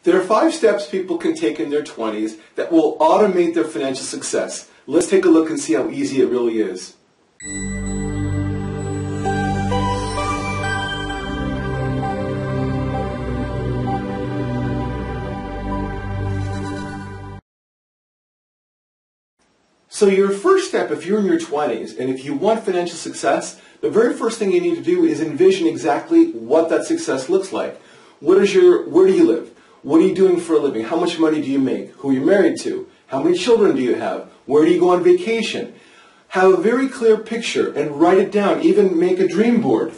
There are 5 steps people can take in their 20s that will automate their financial success. Let's take a look and see how easy it really is. So your first step, if you're in your 20s and if you want financial success, the very first thing you need to do is envision exactly what that success looks like. Where do you live? What are you doing for a living? How much money do you make? Who are you married to? How many children do you have? Where do you go on vacation? Have a very clear picture and write it down. Even make a dream board,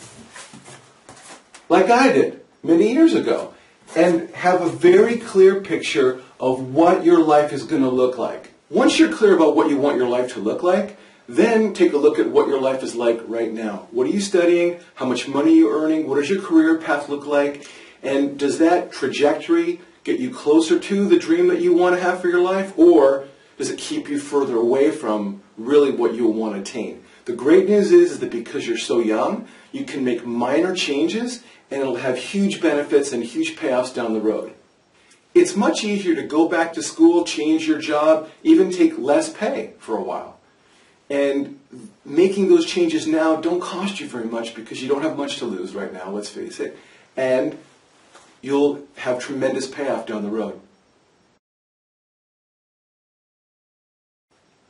like I did many years ago. And have a very clear picture of what your life is going to look like. Once you're clear about what you want your life to look like, then take a look at what your life is like right now. What are you studying? How much money are you earning? What does your career path look like? And does that trajectory get you closer to the dream that you want to have for your life? Or does it keep you further away from really what you want to attain? The great news is that because you're so young, you can make minor changes and it'll have huge benefits and huge payoffs down the road. It's much easier to go back to school, change your job, even take less pay for a while. And making those changes now don't cost you very much because you don't have much to lose right now, let's face it. And you'll have tremendous payoff down the road.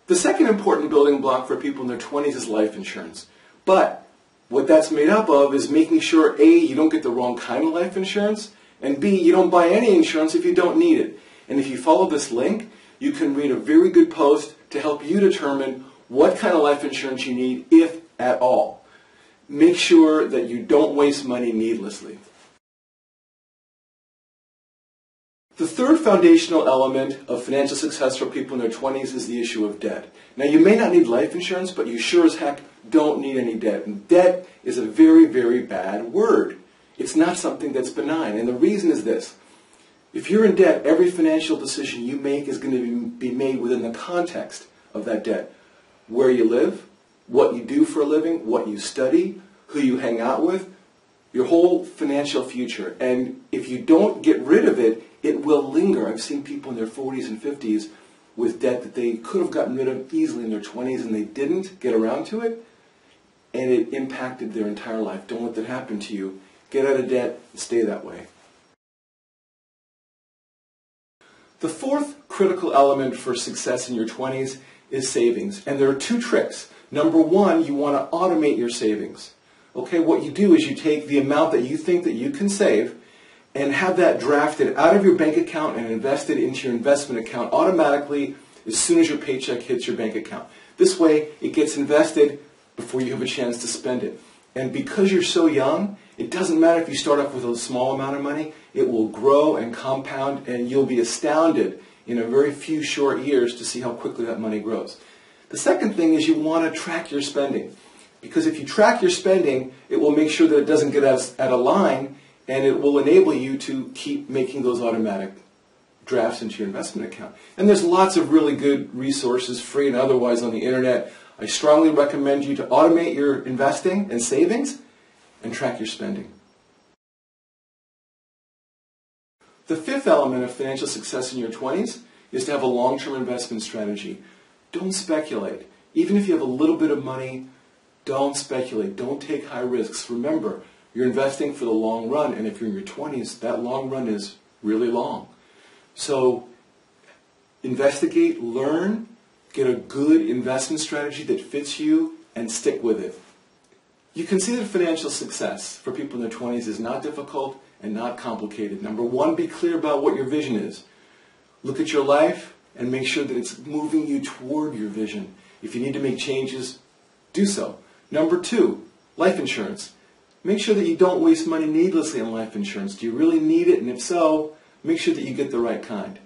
The second important building block for people in their 20s is life insurance. But what that's made up of is making sure, A, you don't get the wrong kind of life insurance, and B, you don't buy any insurance if you don't need it. And if you follow this link, you can read a very good post to help you determine what kind of life insurance you need, if at all. Make sure that you don't waste money needlessly. The third foundational element of financial success for people in their 20s is the issue of debt. Now, you may not need life insurance, but you sure as heck don't need any debt. And debt is a very, very bad word. It's not something that's benign. And the reason is this. If you're in debt, every financial decision you make is going to be made within the context of that debt. Where you live, what you do for a living, what you study, who you hang out with, your whole financial future. And if you don't get rid of it, it will linger. I've seen people in their 40s and 50s with debt that they could have gotten rid of easily in their 20s and they didn't get around to it, and it impacted their entire life. Don't let that happen to you. Get out of debt and stay that way. The fourth critical element for success in your 20s is savings. And there are 2 tricks. Number 1, you want to automate your savings. Okay, what you do is you take the amount that you think that you can save and have that drafted out of your bank account and invested into your investment account automatically as soon as your paycheck hits your bank account. This way, it gets invested before you have a chance to spend it. And because you're so young, it doesn't matter if you start off with a small amount of money, it will grow and compound, and you'll be astounded in a very few short years to see how quickly that money grows. The second thing is you want to track your spending. Because if you track your spending, it will make sure that it doesn't get out of line, and it will enable you to keep making those automatic drafts into your investment account. And there's lots of really good resources, free and otherwise, on the internet. I strongly recommend you to automate your investing and savings and track your spending. The fifth element of financial success in your 20s is to have a long-term investment strategy. Don't speculate. Even if you have a little bit of money, don't speculate. Don't take high risks. Remember, you're investing for the long run, and if you're in your 20s, that long run is really long. So investigate, learn, get a good investment strategy that fits you, and stick with it. You can see that financial success for people in their 20s is not difficult and not complicated. Number 1, be clear about what your vision is. Look at your life and make sure that it's moving you toward your vision. If you need to make changes, do so. Number 2, life insurance. Make sure that you don't waste money needlessly on life insurance. Do you really need it? And if so, make sure that you get the right kind.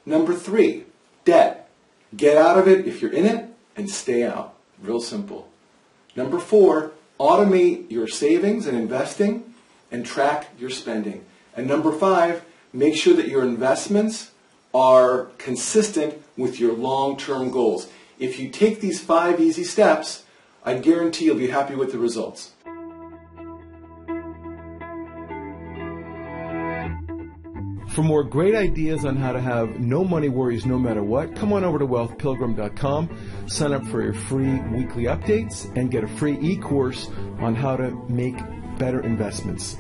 Number 3, debt. Get out of it if you're in it and stay out. Real simple. Number 4, automate your savings and investing and track your spending. And number 5, make sure that your investments are consistent with your long-term goals. If you take these 5 easy steps, I guarantee you'll be happy with the results. For more great ideas on how to have no money worries no matter what, come on over to wealthpilgrim.com, sign up for your free weekly updates, and get a free e-course on how to make better investments.